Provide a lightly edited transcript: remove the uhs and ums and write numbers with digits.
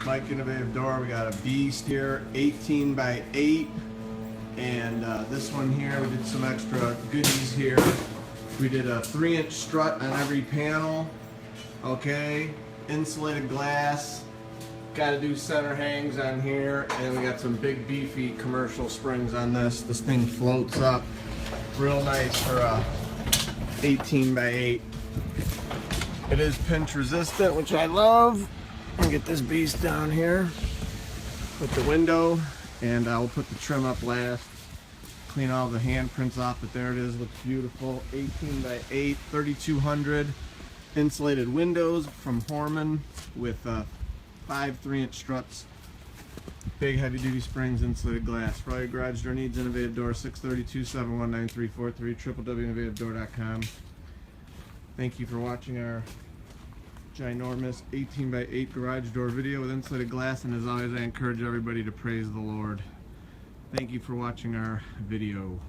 Mike Innovative Door. We got a beast here, 18 by 8. And this one here, we did some extra goodies here. We did a 3-inch strut on every panel. Okay, insulated glass. Got to do center hangs on here, and we got some big beefy commercial springs on this. This thing floats up real nice for a 18 by 8. It is pinch resistant, which I love. I'll get this beast down here with the window, and I'll put the trim up last. Clean all the handprints off, but there it is. Looks beautiful. 18 by 8, 3200 insulated windows from Hormann with 5 3-inch struts. Big heavy duty springs, insulated glass. For all your garage door needs, Innovative Door, 632-719-343, www.innovativedoor.com. Thank you for watching our ginormous 18 by 8 garage door video with insulated glass, and as always I encourage everybody to praise the Lord. Thank you for watching our video.